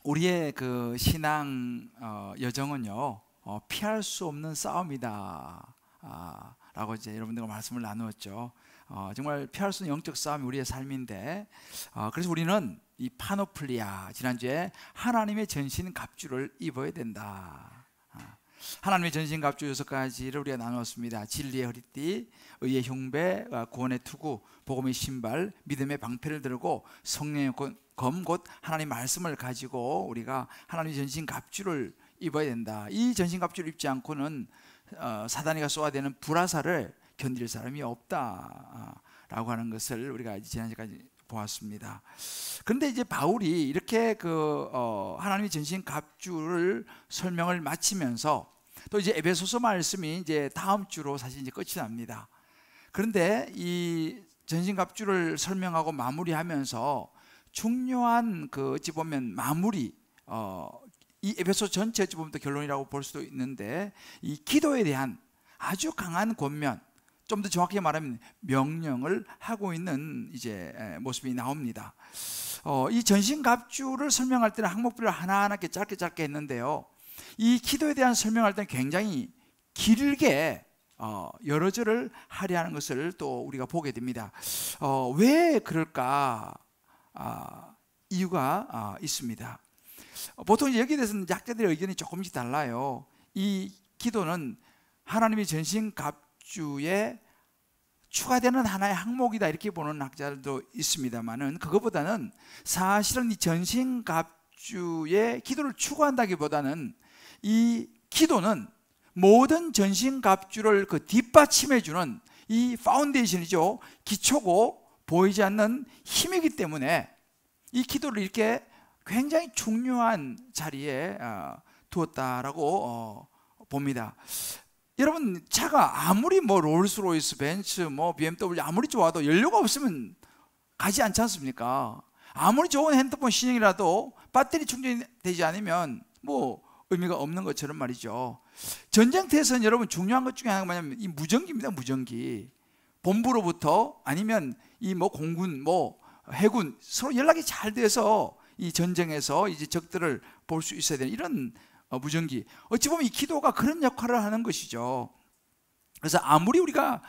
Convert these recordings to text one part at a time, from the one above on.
우리의 그 신앙 여정은요, 피할 수 없는 싸움이다 라고 이제 여러분들과 말씀을 나누었죠. 정말 피할 수 없는 영적 싸움이 우리의 삶인데, 그래서 우리는 이 파노플리아, 지난주에 하나님의 전신갑주를 입어야 된다. 하나님의 전신갑주 6가지를 우리가 나누었습니다. 진리의 허리띠, 의의 흉배, 구원의 투구, 복음의 신발, 믿음의 방패를 들고 성령의 검 곧 하나님 말씀을 가지고 우리가 하나님의 전신갑주를 입어야 된다. 이 전신갑주를 입지 않고는 사단이가 쏘아대는 불화살을 견딜 사람이 없다 라고 하는 것을 우리가 지난주까지 보았습니다. 그런데 이제 바울이 이렇게 하나님의 전신갑주를 설명을 마치면서 또 이제 에베소서 말씀이 이제 다음 주로 사실 이제 끝이 납니다. 그런데 이 전신갑주를 설명하고 마무리하면서 중요한 어찌 보면 마무리, 이 에베소 전체 어찌 보면 또 결론이라고 볼 수도 있는데, 이 기도에 대한 아주 강한 권면, 좀 더 정확히 말하면 명령을 하고 있는 이제 모습이 나옵니다. 이 전신갑주를 설명할 때는 항목별로 하나하나 짧게 했는데요, 이 기도에 대한 설명할 때는 굉장히 길게 여러 절을 하려는 것을 또 우리가 보게 됩니다. 왜 그럴까? 이유가 있습니다. 보통 이제 여기에 대해서는 학자들의 의견이 조금씩 달라요. 이 기도는 하나님의 전신갑주에 추가되는 하나의 항목이다 이렇게 보는 학자들도 있습니다만은, 그것보다는 사실은 이 전신갑주에 기도를 추구한다기보다는 이 기도는 모든 전신갑주를 뒷받침해주는 이 파운데이션이죠. 기초고 보이지 않는 힘이기 때문에 이 기도를 이렇게 굉장히 중요한 자리에 두었다라고 봅니다. 여러분, 차가 아무리 롤스로이스, 벤츠, BMW 아무리 좋아도 연료가 없으면 가지 않지 않습니까? 아무리 좋은 핸드폰 신형이라도 배터리 충전이 되지 않으면 의미가 없는 것처럼 말이죠. 전쟁터에서는 여러분 중요한 것 중에 하나가 뭐냐면 이 무전기입니다. 무전기. 본부로부터 아니면 이 공군, 해군 서로 연락이 잘 돼서 이 전쟁에서 이제 적들을 볼 수 있어야 되는 이런 무전기. 어찌 보면 이 기도가 그런 역할을 하는 것이죠. 그래서 아무리 우리가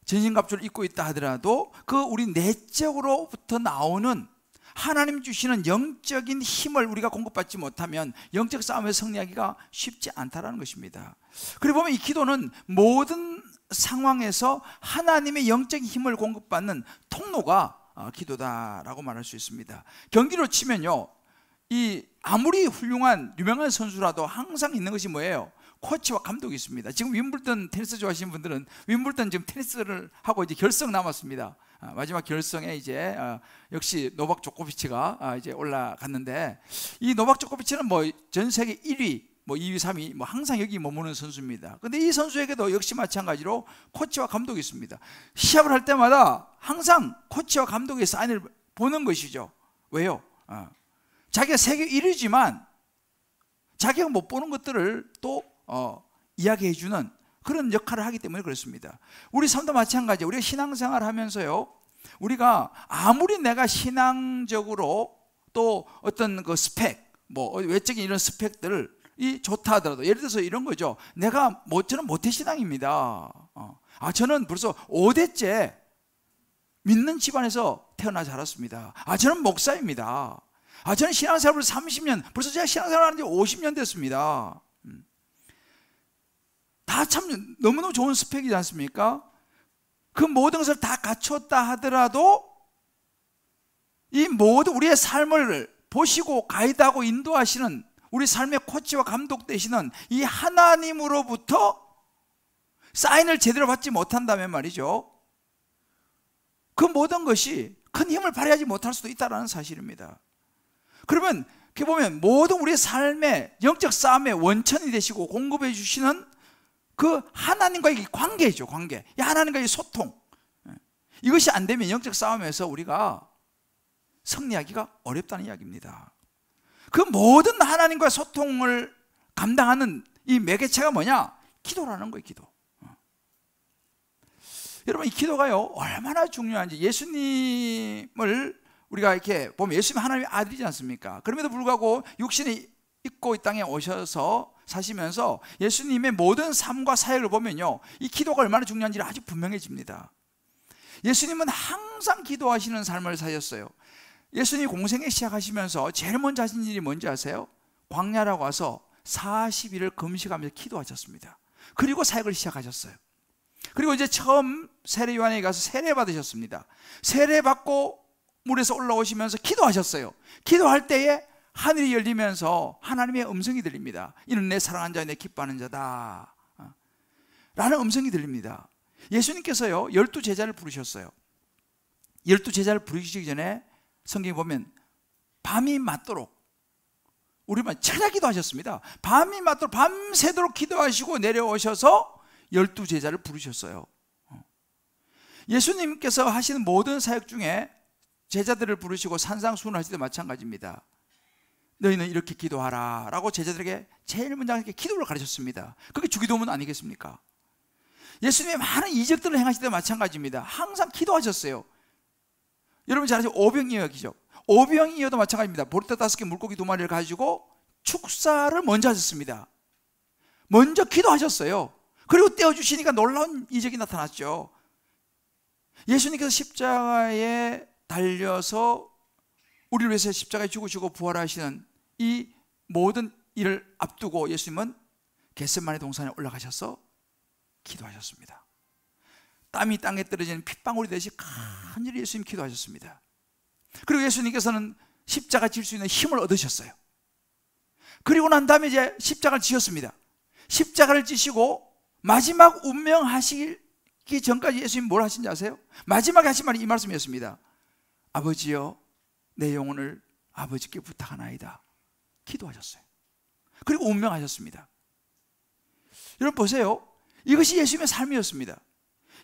전신갑주를 입고 있다 하더라도 우리 내적으로부터 나오는 하나님 주시는 영적인 힘을 우리가 공급받지 못하면 영적 싸움에서 승리하기가 쉽지 않다는 것입니다. 그리고 보면 이 기도는 모든 상황에서 하나님의 영적인 힘을 공급받는 통로가 기도다라고 말할 수 있습니다. 경기로 치면요, 이 아무리 훌륭한 유명한 선수라도 항상 있는 것이 뭐예요? 코치와 감독이 있습니다. 지금 윈블던 테니스 좋아하시는 분들은 윈블던 지금 테니스를 하고 이제 결승 남았습니다. 마지막 결승에 이제 역시 노박 조코비치가 이제 올라갔는데, 이 노박 조코비치는 전 세계 1위, 2위, 3위 항상 여기 머무는 선수입니다. 근데 이 선수에게도 역시 마찬가지로 코치와 감독이 있습니다. 시합을 할 때마다 항상 코치와 감독의 사인을 보는 것이죠. 왜요? 자기가 세계 1위지만 자기가 못 보는 것들을 또 이야기해주는 그런 역할을 하기 때문에 그렇습니다. 우리 삶도 마찬가지예요. 우리가 신앙생활 하면서요, 우리가 아무리 내가 신앙적으로 또 어떤 스펙, 외적인 이런 스펙들을 좋다 하더라도, 예를 들어서 이런 거죠. 저는 모태신앙입니다. 저는 벌써 5대째 믿는 집안에서 태어나 자랐습니다. 저는 목사입니다. 저는 신앙생활을 30년, 벌써 제가 신앙생활 하는 지 50년 됐습니다. 다 참 너무너무 좋은 스펙이지 않습니까? 그 모든 것을 다 갖췄다 하더라도 이 모든 우리의 삶을 보시고 가이드하고 인도하시는 우리 삶의 코치와 감독 되시는 이 하나님으로부터 사인을 제대로 받지 못한다면 말이죠, 그 모든 것이 큰 힘을 발휘하지 못할 수도 있다는 사실입니다. 그러면 이렇게 보면 모든 우리의 삶의 영적 싸움의 원천이 되시고 공급해 주시는 그 하나님과의 관계죠. 관계. 이 하나님과의 소통. 이것이 안 되면 영적 싸움에서 우리가 승리하기가 어렵다는 이야기입니다. 그 모든 하나님과 소통을 감당하는 이 매개체가 뭐냐? 기도라는 거예요. 기도. 여러분, 이 기도가요 얼마나 중요한지, 예수님을 우리가 이렇게 보면 예수님은 하나님의 아들이지 않습니까? 그럼에도 불구하고 육신이 입고 이 땅에 오셔서 사시면서 예수님의 모든 삶과 사역을 보면요, 이 기도가 얼마나 중요한지 아주 분명해집니다. 예수님은 항상 기도하시는 삶을 사셨어요. 예수님이 공생애 시작하시면서 제일 먼저 하신 일이 뭔지 아세요? 광야라고 와서 40일을 금식하면서 기도하셨습니다. 그리고 사역을 시작하셨어요. 그리고 이제 처음 세례 요한에게 가서 세례 받으셨습니다. 세례 받고 물에서 올라오시면서 기도하셨어요. 기도할 때에 하늘이 열리면서 하나님의 음성이 들립니다. 이는 내 사랑하는 자여 내 기뻐하는 자다 라는 음성이 들립니다. 예수님께서요 12제자를 부르셨어요. 12제자를 부르시기 전에 성경에 보면 밤이 맞도록, 우리만 철야기도 하셨습니다. 밤이 맞도록 밤새도록 기도하시고 내려오셔서 12제자를 부르셨어요. 예수님께서 하시는 모든 사역 중에 제자들을 부르시고 산상수훈을 하실 때 마찬가지입니다. 너희는 이렇게 기도하라 라고 제자들에게 제일 먼저 이렇게 기도를 가르쳤습니다. 그게 주기도문 아니겠습니까? 예수님의 많은 이적들을 행하실 때 마찬가지입니다. 항상 기도하셨어요. 여러분 잘 아시죠? 오병이어 기적. 오병이어도 마찬가지입니다. 보리떡 5개 물고기 2마리를 가지고 축사를 먼저 하셨습니다. 먼저 기도하셨어요. 그리고 떼어주시니까 놀라운 이적이 나타났죠. 예수님께서 십자가에 달려서 우리를 위해서 십자가에 죽으시고 부활하시는 이 모든 일을 앞두고 예수님은 겟세마네 동산에 올라가셔서 기도하셨습니다. 땀이 땅에 떨어지는 핏방울이 되시 간절히 예수님 기도하셨습니다. 그리고 예수님께서는 십자가 질 수 있는 힘을 얻으셨어요. 그리고 난 다음에 이제 십자가를 지셨습니다. 십자가를 지시고 마지막 운명하시기 전까지 예수님 뭘 하신지 아세요? 마지막에 하신 말이 이 말씀이었습니다. 아버지여 내 영혼을 아버지께 부탁하나이다. 기도하셨어요. 그리고 운명하셨습니다. 여러분 보세요. 이것이 예수님의 삶이었습니다.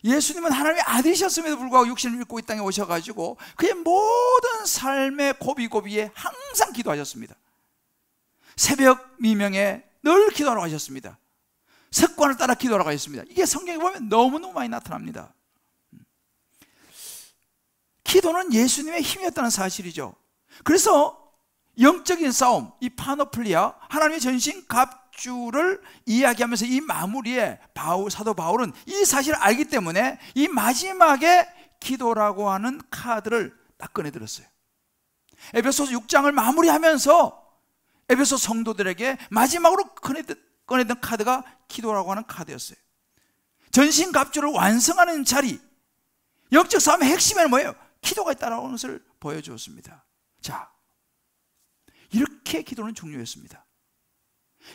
예수님은 하나님의 아들이셨음에도 불구하고 육신을 입고 이 땅에 오셔가지고 그의 모든 삶의 고비고비에 항상 기도하셨습니다. 새벽 미명에 늘 기도하라고 하셨습니다. 습관을 따라 기도하라고 하셨습니다. 이게 성경에 보면 너무너무 많이 나타납니다. 기도는 예수님의 힘이었다는 사실이죠. 그래서 영적인 싸움, 이 파노플리아, 하나님의 전신 갑주를 이야기하면서 이 마무리에 사도 바울은 이 사실을 알기 때문에 이 마지막에 기도라고 하는 카드를 딱 꺼내들었어요. 에베소서 6장을 마무리하면서 에베소 성도들에게 마지막으로 꺼내던 카드가 기도라고 하는 카드였어요. 전신 갑주를 완성하는 자리, 영적 싸움의 핵심에는 뭐예요? 기도가 있다는 것을 보여주었습니다. 자, 이렇게 기도는 중요했습니다.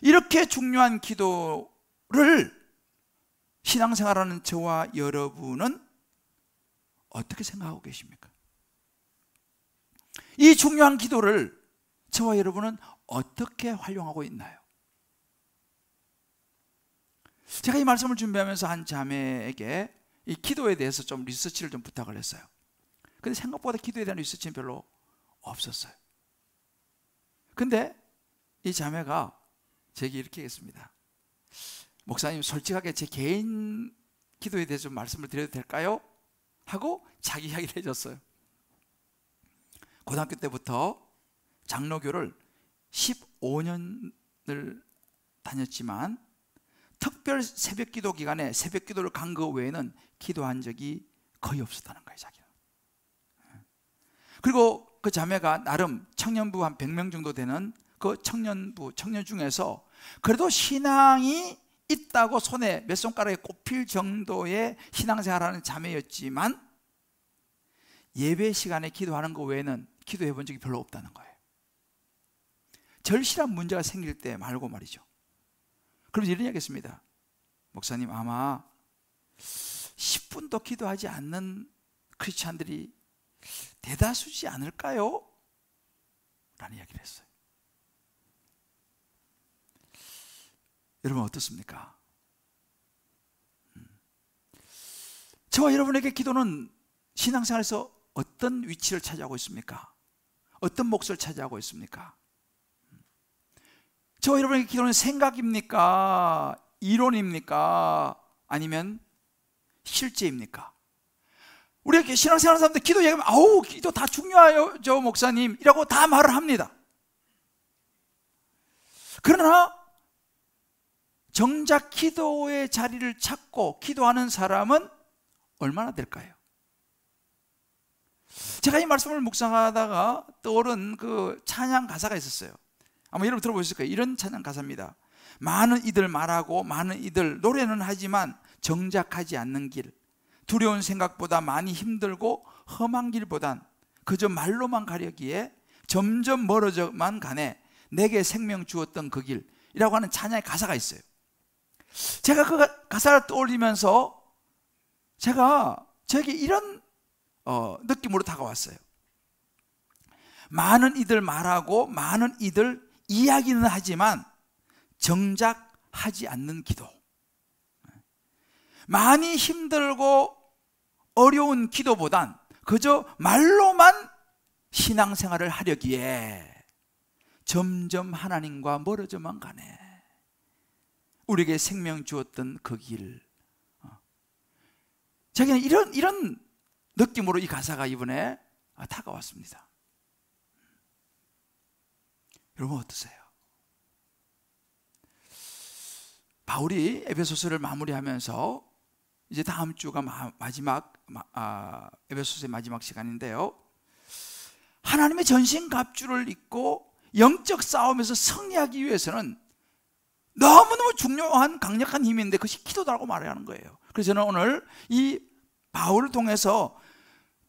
이렇게 중요한 기도를 신앙생활하는 저와 여러분은 어떻게 생각하고 계십니까? 이 중요한 기도를 저와 여러분은 어떻게 활용하고 있나요? 제가 이 말씀을 준비하면서 한 자매에게 이 기도에 대해서 좀 리서치를 좀 부탁을 했어요. 근데 생각보다 기도에 대한 리서치는 별로 없었어요. 근데 이 자매가 제게 이렇게 했습니다. 목사님, 솔직하게 제 개인 기도에 대해서 좀 말씀을 드려도 될까요? 하고 자기 이야기를 해줬어요. 고등학교 때부터 장로교를 15년을 다녔지만 특별 새벽 기도 기간에 새벽 기도를 간 거 외에는 기도한 적이 거의 없었다는 거예요, 자기는. 그리고 그 자매가 나름 청년부 한 100명 정도 되는 그 청년 중에서 그래도 신앙이 있다고 손에 몇 손가락에 꼽힐 정도의 신앙생활하는 자매였지만 예배 시간에 기도하는 거 외에는 기도해 본 적이 별로 없다는 거예요. 절실한 문제가 생길 때 말고 말이죠. 그럼 이런 이야기 했습니다. 목사님, 아마 10분도 기도하지 않는 크리스찬들이 대다수지 않을까요? 라는 이야기를 했어요. 여러분 어떻습니까? 저와 여러분에게 기도는 신앙생활에서 어떤 위치를 차지하고 있습니까? 어떤 몫을 차지하고 있습니까? 저와 여러분에게 기도는 생각입니까? 이론입니까? 아니면 실제입니까? 우리 신앙생활 하는 사람들 기도 얘기하면 아우 기도 다 중요해요 저 목사님 이라고 다 말을 합니다. 그러나 정작 기도의 자리를 찾고 기도하는 사람은 얼마나 될까요? 제가 이 말씀을 묵상하다가 떠오른 그 찬양 가사가 있었어요. 아마 여러분 들어보셨을 거예요. 이런 찬양 가사입니다. 많은 이들 말하고 많은 이들 노래는 하지만 정작 하지 않는 길, 두려운 생각보다 많이 힘들고 험한 길보단 그저 말로만 가려기에 점점 멀어져만 가네 내게 생명 주었던 그 길이라고 하는 찬양의 가사가 있어요. 제가 그 가사를 떠올리면서 저에게 이런 느낌으로 다가왔어요. 많은 이들 말하고 많은 이들 이야기는 하지만 정작 하지 않는 기도, 많이 힘들고 어려운 기도보단 그저 말로만 신앙생활을 하려기에 점점 하나님과 멀어져만 가네 우리에게 생명 주었던 그 길. 제게는 이런 느낌으로 이 가사가 이번에 다가왔습니다. 여러분 어떠세요? 바울이 에베소서를 마무리하면서 이제 다음 주가 마지막 에베소서의 마지막 시간인데요, 하나님의 전신갑주를 입고 영적 싸움에서 승리하기 위해서는 너무너무 중요한 강력한 힘이 있는데 그것이 기도다라고 말하는 거예요. 그래서 저는 오늘 이 바울을 통해서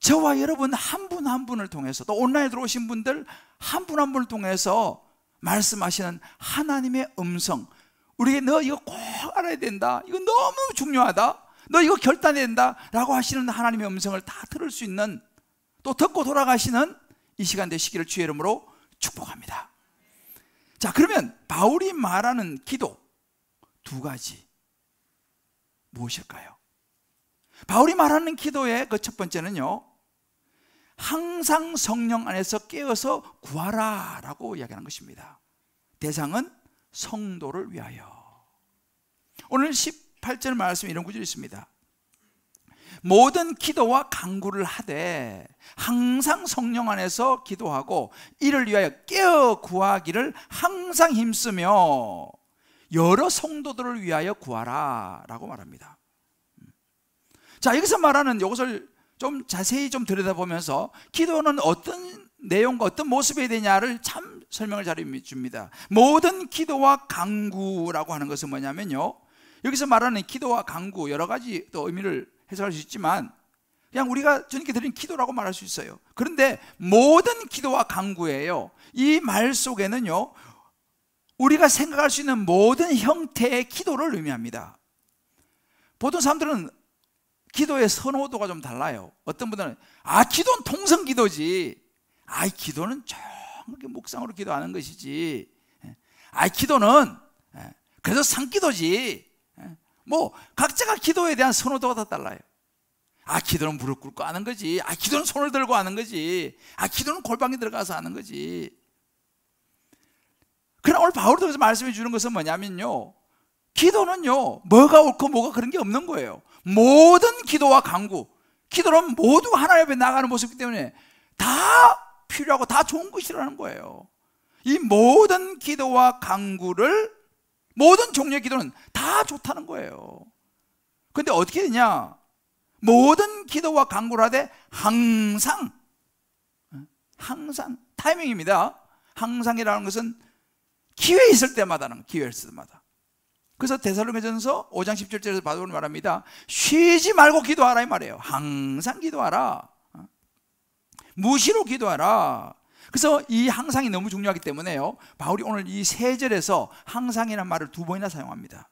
저와 여러분 한 분 한 분을 통해서 또 온라인에 들어오신 분들 한 분 한 분을 통해서 말씀하시는 하나님의 음성, 우리에게 너 이거 꼭 알아야 된다, 이거 너무 중요하다, 너 이거 결단해야 된다 라고 하시는 하나님의 음성을 다 들을 수 있는, 또 듣고 돌아가시는 이 시간 되시기를 주의 이름으로 축복합니다. 자, 그러면 바울이 말하는 기도 두 가지 무엇일까요? 바울이 말하는 기도의 그 첫 번째는요, 항상 성령 안에서 깨어서 구하라 라고 이야기하는 것입니다. 대상은 성도를 위하여. 오늘 18절 말씀에 이런 구절이 있습니다. 모든 기도와 간구를 하되 항상 성령 안에서 기도하고 이를 위하여 깨어 구하기를 항상 힘쓰며 여러 성도들을 위하여 구하라 라고 말합니다. 자, 여기서 말하는 이것을 좀 자세히 좀 들여다보면서 기도는 어떤 내용과 어떤 모습이 되냐를 참 설명을 잘 줍니다. 모든 기도와 간구라고 하는 것은 뭐냐면요, 여기서 말하는 기도와 간구 여러 가지 또 의미를 해석할 수 있지만 그냥 우리가 주님께 드린 기도라고 말할 수 있어요. 그런데 모든 기도와 간구예요. 이 말 속에는요, 우리가 생각할 수 있는 모든 형태의 기도를 의미합니다. 보통 사람들은 기도의 선호도가 좀 달라요. 어떤 분들은 기도는 통성 기도지, 기도는 조용하게 묵상으로 기도하는 것이지, 기도는 그래도 산기도지, 뭐 각자가 기도에 대한 선호도가 다 달라요. 기도는 무릎 꿇고 하는 거지, 기도는 손을 들고 하는 거지, 기도는 골방에 들어가서 하는 거지. 그러나 오늘 바울이 여기서 말씀해 주는 것은 뭐냐면요, 기도는요 뭐가 옳고 뭐가 그런 게 없는 거예요. 모든 기도와 간구, 기도는 모두 하나님 앞에 나가는 모습이기 때문에 다 필요하고 다 좋은 것이라는 거예요. 이 모든 기도와 간구를, 모든 종류의 기도는 다 좋다는 거예요. 그런데 어떻게 되냐, 모든 기도와 간구를 하되 항상 타이밍입니다. 항상이라는 것은 기회 있을 때마다는, 기회 있을 때마다. 그래서 데살로니가전서 5장 17절에서 바울은 말합니다. 쉬지 말고 기도하라 이 말이에요. 항상 기도하라, 무시로 기도하라. 그래서 이 항상이 너무 중요하기 때문에요, 바울이 오늘 이 3절에서 항상이라는 말을 2번이나 사용합니다.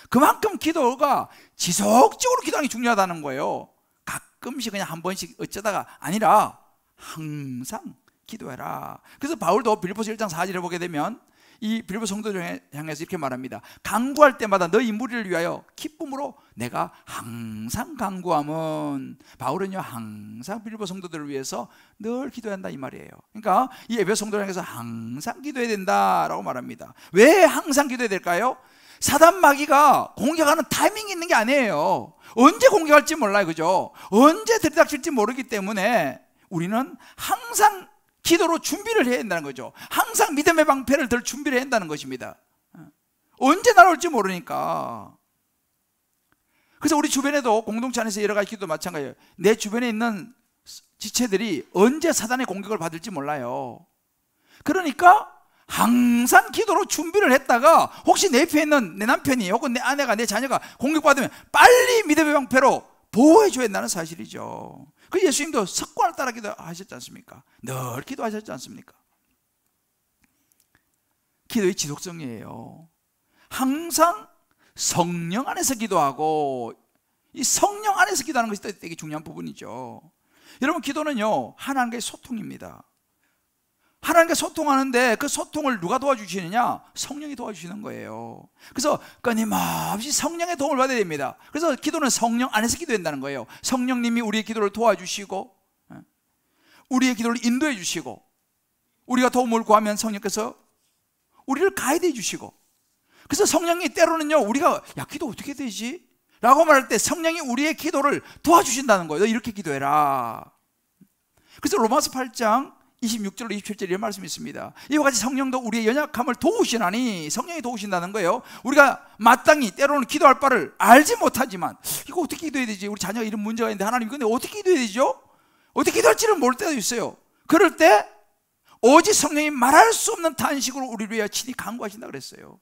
그만큼 기도가 지속적으로 기도하는 게 중요하다는 거예요. 가끔씩 그냥 한 번씩 어쩌다가 아니라 항상 기도해라. 그래서 바울도 빌립보서 1장 4절에 보게 되면 이 빌립보 성도들을 향해서 이렇게 말합니다. 간구할 때마다 너희 무리를 위하여 기쁨으로 내가 항상 간구함은, 바울은요 항상 빌립보 성도들을 위해서 늘 기도한다 이 말이에요. 그러니까 이 에베소 성도를 향해서 항상 기도해야 된다라고 말합니다. 왜 항상 기도해야 될까요? 사단 마귀가 공격하는 타이밍이 있는 게 아니에요. 언제 공격할지 몰라요. 그죠? 언제 들이닥칠지 모르기 때문에 우리는 항상 기도로 준비를 해야 된다는 거죠. 항상 믿음의 방패를 들 준비를 해야 한다는 것입니다. 언제 날아올지 모르니까. 그래서 우리 주변에도 공동체 안에서 여러 가지 기도도 마찬가지예요. 내 주변에 있는 지체들이 언제 사단의 공격을 받을지 몰라요. 그러니까 항상 기도로 준비를 했다가 혹시 내 옆에 있는 내 남편이 혹은 내 아내가 내 자녀가 공격받으면 빨리 믿음의 방패로 보호해 줘야 한다는 사실이죠. 그 예수님도 습관을 따라 기도하셨지 않습니까? 늘 기도하셨지 않습니까? 기도의 지속성이에요. 항상 성령 안에서 기도하고, 이 성령 안에서 기도하는 것이 되게 중요한 부분이죠. 여러분, 기도는요 하나님과의 소통입니다. 하나님과 소통하는데 그 소통을 누가 도와주시느냐? 성령이 도와주시는 거예요. 그래서 끊임없이 성령의 도움을 받아야 됩니다. 그래서 기도는 성령 안에서 기도한다는 거예요. 성령님이 우리의 기도를 도와주시고, 우리의 기도를 인도해 주시고, 우리가 도움을 구하면 성령께서 우리를 가이드해 주시고, 그래서 성령이 때로는요 우리가 야 기도 어떻게 되지? 라고 말할 때 성령이 우리의 기도를 도와주신다는 거예요. 너 이렇게 기도해라. 그래서 로마서 8장 26절로 27절 이런 말씀이 있습니다. 이와 같이 성령도 우리의 연약함을 도우시나니, 성령이 도우신다는 거예요. 우리가 마땅히 때로는 기도할 바를 알지 못하지만, 이거 어떻게 기도해야 되지? 우리 자녀가 이런 문제가 있는데 하나님 이거 어떻게 기도해야 되죠? 어떻게 기도할지를 모를 때도 있어요. 그럴 때 오직 성령이 말할 수 없는 탄식으로 우리를 위하여 친히 간구하신다 그랬어요.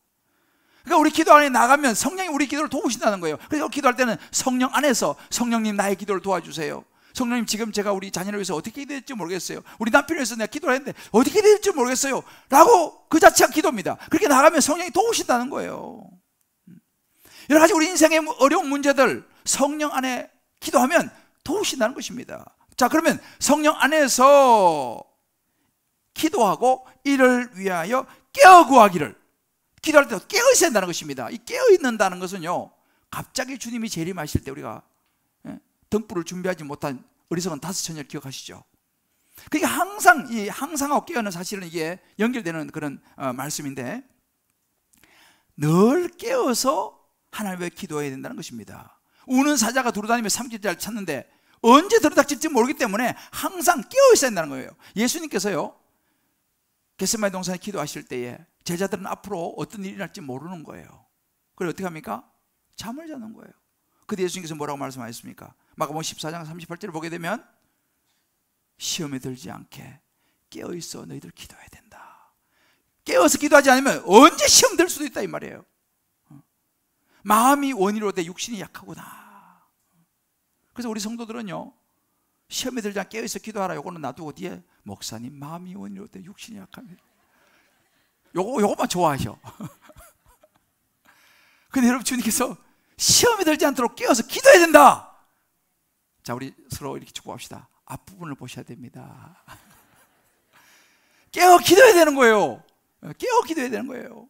그러니까 우리 기도 안에 나가면 성령이 우리 기도를 도우신다는 거예요. 그래서 기도할 때는 성령 안에서 성령님 나의 기도를 도와주세요. 성령님 지금 제가 우리 자녀를 위해서 어떻게 기도할지 모르겠어요. 우리 남편을 위해서 내가 기도를 했는데 어떻게 될지 모르겠어요. 라고 그 자체가 기도입니다. 그렇게 나가면 성령이 도우신다는 거예요. 여러 가지 우리 인생의 어려운 문제들 성령 안에 기도하면 도우신다는 것입니다. 자, 그러면 성령 안에서 기도하고 이를 위하여 깨어 구하기를, 기도할 때 깨어 있어야 한다는 것입니다. 이 깨어 있는다는 것은요 갑자기 주님이 재림하실 때 우리가 등불을 준비하지 못한 어리석은 다섯 처녀를 기억하시죠? 그게 항상 이 항상하고 깨어는 사실은 이게 연결되는 그런 말씀인데, 늘 깨어서 하나님께 기도해야 된다는 것입니다. 우는 사자가 두루다니며 삼킬자를 찾는데 언제 들이닥칠지 모르기 때문에 항상 깨어 있어야 한다는 거예요. 예수님께서요 겟세마네 동산에 기도하실 때에 제자들은 앞으로 어떤 일이 날지 모르는 거예요. 그래서 어떻게 합니까? 잠을 자는 거예요. 그때 예수님께서 뭐라고 말씀하셨습니까? 마가복음 14장 38절을 보게 되면 시험에 들지 않게 깨어있어 너희들 기도해야 된다. 깨어서 기도하지 않으면 언제 시험 들 수도 있다 이 말이에요. 마음이 원이로되 육신이 약하구나. 그래서 우리 성도들은요 시험에 들지 않게 깨어있어 기도하라 요거는 놔두고 뒤에 목사님 마음이 원이로되 육신이 약합니다. 요거만 좋아하셔. 근데 여러분 주님께서 시험에 들지 않도록 깨어서 기도해야 된다. 자, 우리 서로 이렇게 축복합시다. 앞부분을 보셔야 됩니다. 깨어 기도해야 되는 거예요. 깨어 기도해야 되는 거예요.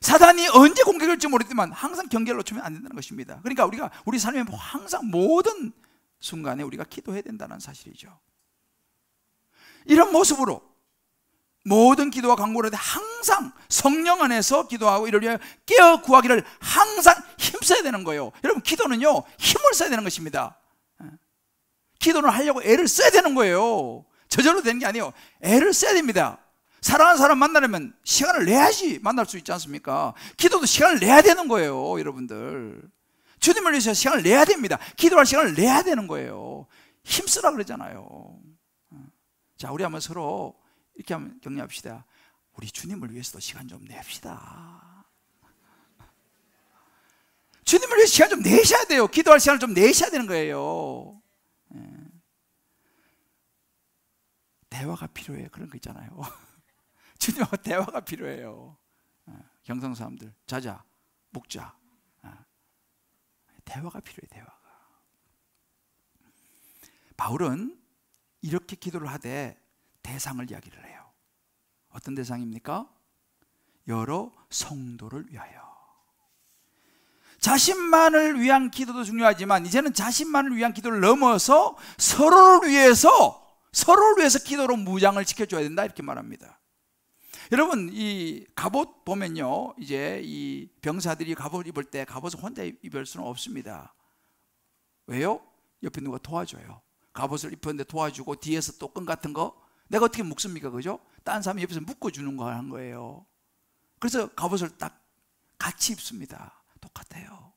사단이 언제 공격할지 모르지만 항상 경계를 놓치면 안 된다는 것입니다. 그러니까 우리 삶의 항상 모든 순간에 우리가 기도해야 된다는 사실이죠. 이런 모습으로 모든 기도와 간구를 할 때 항상 성령 안에서 기도하고 이를 위하여 깨어 구하기를 항상 힘써야 되는 거예요. 여러분 기도는요 힘을 써야 되는 것입니다. 기도를 하려고 애를 써야 되는 거예요. 저절로 되는 게 아니에요. 애를 써야 됩니다. 사랑하는 사람 만나려면 시간을 내야지 만날 수 있지 않습니까? 기도도 시간을 내야 되는 거예요. 여러분들 주님을 위해서 시간을 내야 됩니다. 기도할 시간을 내야 되는 거예요. 힘쓰라 그러잖아요. 자, 우리 한번 서로 이렇게 한번 격려합시다. 우리 주님을 위해서도 시간 좀 냅시다. 주님을 위해서 시간 좀 내셔야 돼요. 기도할 시간을 좀 내셔야 되는 거예요. 대화가 필요해요. 그런 거 있잖아요. 주님하고 대화가 필요해요. 경상 사람들 자자 묵자 대화가 필요해요. 대화가. 바울은 이렇게 기도를 하되 대상을 이야기를 해요. 어떤 대상입니까? 여러 성도를 위하여. 자신만을 위한 기도도 중요하지만 이제는 자신만을 위한 기도를 넘어서 서로를 위해서 기도로 무장을 지켜줘야 된다 이렇게 말합니다. 여러분, 이 갑옷 보면요, 이제 이 병사들이 갑옷 입을 때 갑옷을 혼자 입을 수는 없습니다. 왜요? 옆에 누가 도와줘요. 갑옷을 입었는데 도와주고 뒤에서 또 끈 같은 거 내가 어떻게 묶습니까? 그죠? 다른 사람이 옆에서 묶어주는 거 하는 거예요. 그래서 갑옷을 딱 같이 입습니다. 똑같아요.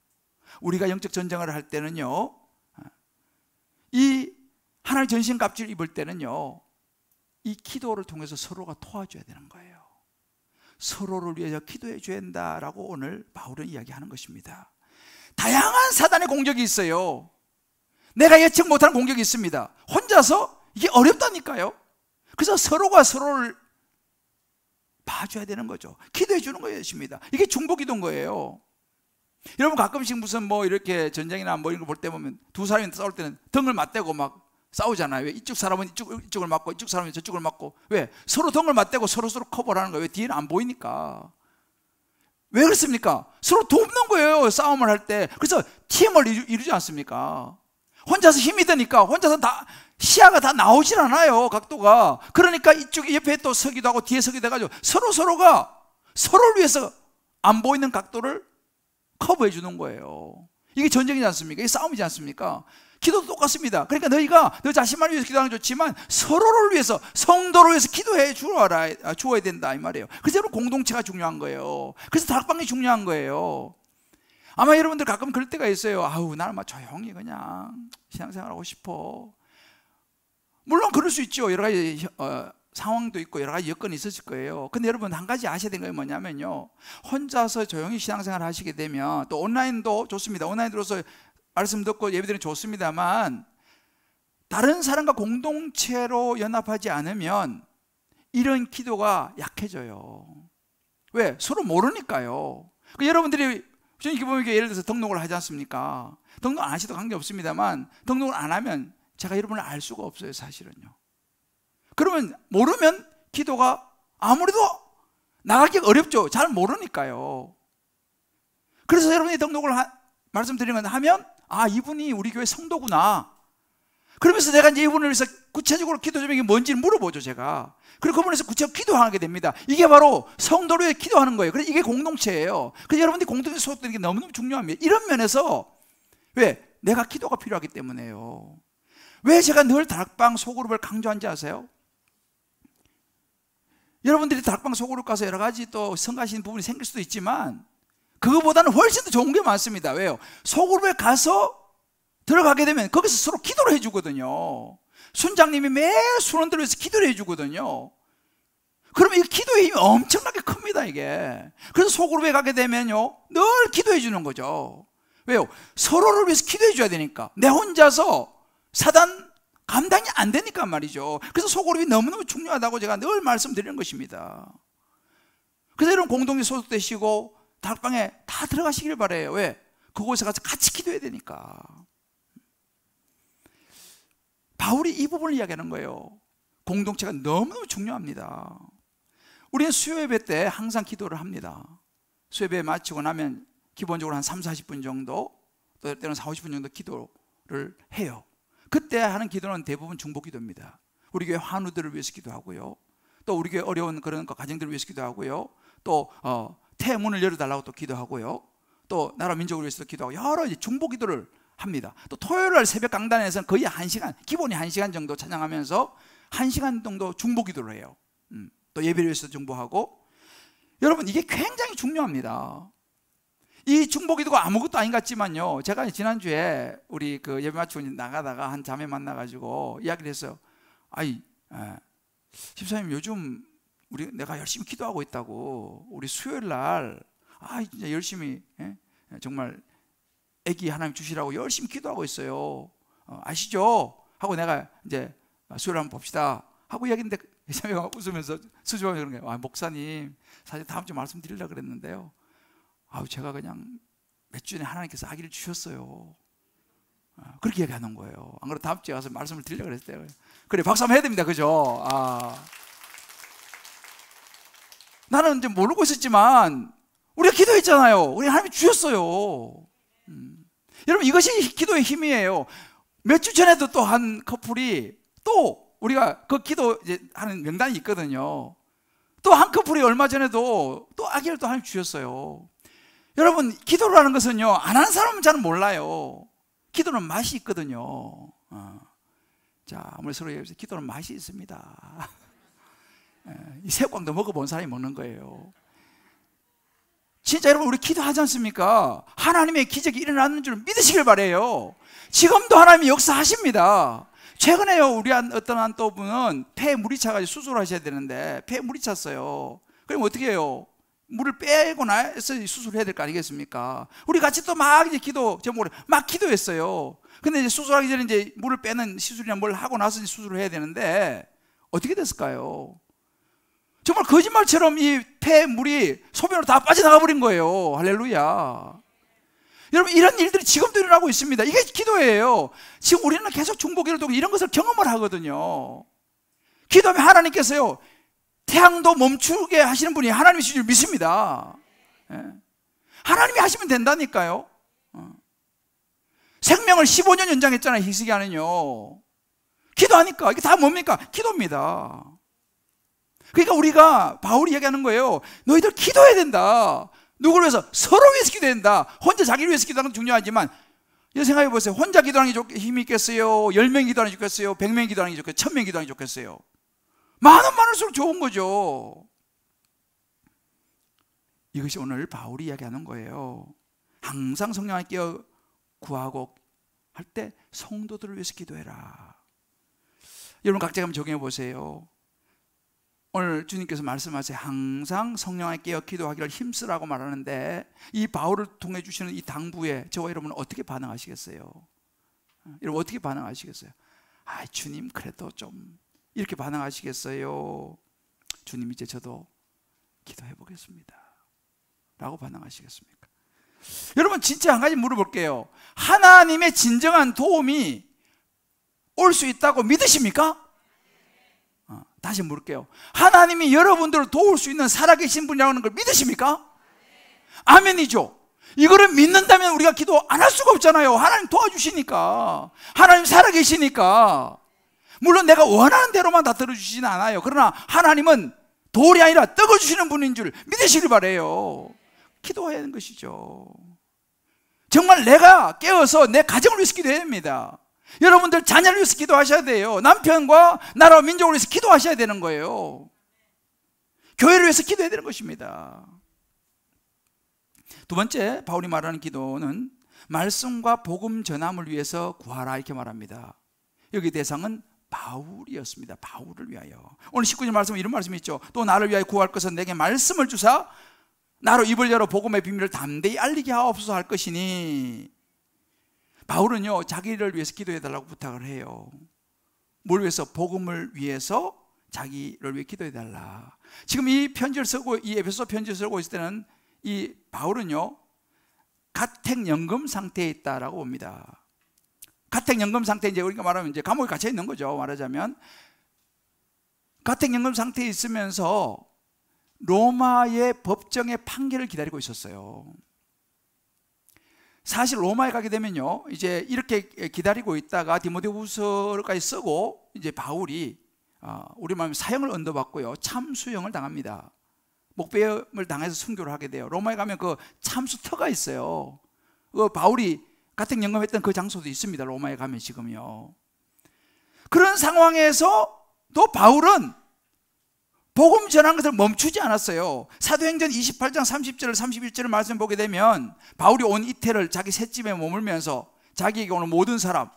우리가 영적 전쟁을 할 때는요, 이 하나의 전신갑주를 입을 때는요, 이 기도를 통해서 서로가 도와줘야 되는 거예요. 서로를 위해서 기도해 줘야 된다라고 오늘 바울은 이야기하는 것입니다. 다양한 사단의 공격이 있어요. 내가 예측 못하는 공격이 있습니다. 혼자서 이게 어렵다니까요. 그래서 서로가 서로를 봐줘야 되는 거죠. 기도해 주는 것입니다. 이게 중보기도인 거예요. 여러분, 가끔씩 무슨 뭐 이렇게 전쟁이나 뭐 이런 거 볼 때 보면 두 사람이 싸울 때는 등을 맞대고 막 싸우잖아요. 왜? 이쪽 사람은 이쪽을 맞고 이쪽 사람은 저쪽을 맞고. 왜? 서로 등을 맞대고 서로 커버를 하는 거예요. 왜? 뒤에는 안 보이니까. 왜 그렇습니까? 서로 돕는 거예요, 싸움을 할 때. 그래서 팀을 이루지 않습니까? 혼자서 힘이 드니까 혼자서 다 시야가 다 나오질 않아요, 각도가. 그러니까 이쪽에 옆에 또 서기도 하고 뒤에 서기도 해가지고 서로가 서로를 위해서 안 보이는 각도를 커버해 주는 거예요. 이게 전쟁이지 않습니까? 이게 싸움이지 않습니까? 기도도 똑같습니다. 그러니까 너희가 너 자신만을 위해서 기도하는 건 좋지만 서로를 위해서, 성도를 위해서 기도해 주어야 된다, 이 말이에요. 그래서 여러분, 공동체가 중요한 거예요. 그래서 다락방이 중요한 거예요. 아마 여러분들 가끔 그럴 때가 있어요. 아우, 나는 막 조용히 그냥 신앙생활하고 싶어. 물론 그럴 수 있죠. 여러 가지 상황도 있고 여러 가지 여건이 있으실 거예요. 근데 여러분, 한 가지 아셔야 되는 게 뭐냐면요, 혼자서 조용히 신앙생활 하시게 되면, 또 온라인도 좋습니다. 온라인 들어서 말씀 듣고 예배드리는 좋습니다만, 다른 사람과 공동체로 연합하지 않으면 이런 기도가 약해져요. 왜? 서로 모르니까요. 여러분들이 저는 이렇게 보면 예를 들어서 등록을 하지 않습니까? 등록 안 하셔도 관계없습니다만, 등록을 안 하면 제가 여러분을 알 수가 없어요, 사실은요. 그러면 모르면 기도가 아무래도 나가기 어렵죠. 잘 모르니까요. 그래서 여러분이 등록을 말씀드리는 건 하면, 아, 이분이 우리 교회 성도구나. 그러면서 내가 이제 이분을 위해서 구체적으로 기도 좀 이게 뭔지 물어보죠, 제가. 그리고 그분에서 구체적으로 기도하게 됩니다. 이게 바로 성도를 위해 기도하는 거예요. 그래서 이게 공동체예요. 그래서 여러분들이 공동체 소속되는 게 너무너무 중요합니다. 이런 면에서, 왜? 내가 기도가 필요하기 때문에요. 왜 제가 늘 다락방 소그룹을 강조한지 아세요? 여러분들이 다락방 소그룹 가서 여러 가지 또 성가시는 부분이 생길 수도 있지만, 그거보다는 훨씬 더 좋은 게 많습니다. 왜요? 소그룹에 가서 들어가게 되면 거기서 서로 기도를 해주거든요. 순장님이 매 순원들을 위해서 기도를 해주거든요. 그러면 이 기도의 힘이 엄청나게 큽니다, 이게. 그래서 소그룹에 가게 되면요, 늘 기도해 주는 거죠. 왜요? 서로를 위해서 기도해 줘야 되니까. 내 혼자서 사단 감당이 안 되니까 말이죠. 그래서 소그룹이 너무너무 중요하다고 제가 늘 말씀드리는 것입니다. 그래서 여러분, 공동체 소속되시고 다락방에 다 들어가시길 바라요. 왜? 그곳에 가서 같이 기도해야 되니까. 바울이 이 부분을 이야기하는 거예요. 공동체가 너무너무 중요합니다. 우리는 수요예배 때 항상 기도를 합니다. 수요예배 마치고 나면 기본적으로 한 3, 40분 정도, 또 때로는 4, 50분 정도 기도를 해요. 그때 하는 기도는 대부분 중보기도입니다. 우리 교회 환우들을 위해서 기도하고요, 또 우리 교회 어려운 그런 가정들을 위해서 기도하고요, 또 태문을 열어달라고 또 기도하고요, 또 나라 민족을 위해서도 기도하고, 여러 이제 중보기도를 합니다. 또 토요일날 새벽 강단에서는 거의 1시간, 기본이 1시간 정도 찬양하면서 1시간 정도 중보기도를 해요. 또 예배를 위해서 중보하고. 여러분, 이게 굉장히 중요합니다. 이 중보기도가 아무것도 아닌 것 같지만요, 제가 지난주에 우리 그 예배 마치고 나가다가 한 자매 만나가지고 이야기를 했어요. 아이, 집사님, 요즘 내가 열심히 기도하고 있다고. 우리 수요일 날 진짜 열심히, 정말 애기 하나님 주시라고 열심히 기도하고 있어요. 아시죠? 하고 내가 이제 수요일 한번 봅시다 하고 이야기했는데, 자매가 웃으면서 수줍어하면서 그런 거예요. 목사님, 사실 다음 주 말씀드리려고 그랬는데요, 제가 그냥 몇 주 전에 하나님께서 아기를 주셨어요. 그렇게 얘기하는 거예요. 안 그래도 다음 주에 가서 말씀을 드리려고 그랬어요. 그래, 박수 한번 해야 됩니다. 그죠? 나는 이제 모르고 있었지만 우리가 기도했잖아요. 우리 하나님이 주셨어요. 여러분, 이것이 기도의 힘이에요. 몇 주 전에도 또 한 커플이, 또 우리가 그 기도 이제 하는 명단이 있거든요. 또 한꺼풀이 얼마 전에도 또 아기를 또 하나님 주셨어요. 여러분, 기도를 하는 것은요, 안 하는 사람은 잘 몰라요. 기도는 맛이 있거든요. 자, 아무리 서로 얘기해서 기도는 맛이 있습니다. 이 새우깡도 먹어본 사람이 먹는 거예요. 진짜 여러분, 우리 기도하지 않습니까? 하나님의 기적이 일어나는 줄 믿으시길 바라요. 지금도 하나님이 역사하십니다. 최근에요, 우리 어떤 한 또 분은 폐에 물이 차가지고 수술을 하셔야 되는데 폐에 물이 찼어요. 그럼 어떻게 해요? 물을 빼고 나서 수술을 해야 될 거 아니겠습니까? 우리 같이 또 막 이제 기도 제목으로 막 기도했어요. 근데 이제 수술하기 전에 이제 물을 빼는 시술이나 뭘 하고 나서 이제 수술을 해야 되는데 어떻게 됐을까요? 정말 거짓말처럼 이 폐에 물이 소변으로 다 빠져나가 버린 거예요. 할렐루야. 여러분, 이런 일들이 지금도 일어나고 있습니다. 이게 기도예요. 지금 우리는 계속 중보기를 통해 이런 것을 경험을 하거든요. 기도하면 하나님께서요, 태양도 멈추게 하시는 분이 하나님이신 줄 믿습니다. 하나님이 하시면 된다니까요. 생명을 15년 연장했잖아요, 히스기야는요. 기도하니까. 이게 다 뭡니까? 기도입니다. 그러니까 우리가 바울이 얘기하는 거예요. 너희들 기도해야 된다. 누구를 위해서? 서로 위해서 기도해야 된다. 혼자 자기를 위해서 기도하는 건 중요하지만, 이거 생각해 보세요. 혼자 기도하는 게 힘이 있겠어요? 10명 기도하는 게 좋겠어요? 100명 기도하는 게 좋겠어요? 1000명 기도하는 게 좋겠어요? 많을수록 좋은 거죠. 이것이 오늘 바울이 이야기하는 거예요. 항상 성령 안에 깨어 구하고 할 때 성도들을 위해서 기도해라. 여러분, 각자 한번 적용해 보세요. 오늘 주님께서 말씀하세요. 항상 성령 안에 깨어 기도하기를 힘쓰라고 말하는데, 이 바울을 통해 주시는 이 당부에 저와 여러분은 어떻게 반응하시겠어요? 여러분, 어떻게 반응하시겠어요? 아, 주님, 그래도 좀 이렇게 반응하시겠어요? 주님, 이제 저도 기도해 보겠습니다 라고 반응하시겠습니까? 여러분, 진짜 한 가지 물어볼게요. 하나님의 진정한 도움이 올 수 있다고 믿으십니까? 다시 물을게요. 하나님이 여러분들을 도울 수 있는 살아계신 분이라는 걸 믿으십니까? 아멘이죠. 이거를 믿는다면 우리가 기도 안 할 수가 없잖아요. 하나님 도와주시니까. 하나님 살아계시니까. 물론 내가 원하는 대로만 다 들어주시진 않아요. 그러나 하나님은 돌이 아니라 떡을 주시는 분인 줄 믿으시길 바라요. 기도해야 하는 것이죠. 정말 내가 깨어서 내 가정을 위해서 기도해야 됩니다. 여러분들 자녀를 위해서 기도하셔야 돼요. 남편과 나라와 민족을 위해서 기도하셔야 되는 거예요. 교회를 위해서 기도해야 되는 것입니다. 두 번째, 바울이 말하는 기도는 말씀과 복음 전함을 위해서 구하라, 이렇게 말합니다. 여기 대상은 바울이었습니다. 바울을 위하여. 오늘 19절 말씀에 이런 말씀이 있죠. 또 나를 위하여 구할 것은 내게 말씀을 주사 나로 입을 열어 복음의 비밀을 담대히 알리게 하옵소서 할 것이니. 바울은요, 자기를 위해서 기도해 달라고 부탁을 해요. 뭘 위해서? 복음을 위해서 자기를 위해 기도해 달라. 지금 이 편지를 쓰고, 이 에베소 편지를 쓰고 있을 때는 이 바울은요, 가택연금 상태에 있다라고 봅니다. 가택연금 상태, 이제 우리가 말하면 이제 감옥에 갇혀 있는 거죠. 말하자면 가택연금 상태에 있으면서 로마의 법정의 판결을 기다리고 있었어요. 사실 로마에 가게 되면요, 이제 이렇게 기다리고 있다가 디모데후서까지 쓰고 이제 바울이 우리 말하면 사형을 언도받고요, 참수형을 당합니다. 목배임을 당해서 순교를 하게 돼요. 로마에 가면 그 참수터가 있어요. 그 바울이 가택연금했던 그 장소도 있습니다. 로마에 가면 지금요. 그런 상황에서 또 바울은 복음 전하는 것을 멈추지 않았어요. 사도행전 28장 30절 31절을 말씀 보게 되면 바울이 온 이태를 자기 셋집에 머물면서 자기에게 오는 모든 사람,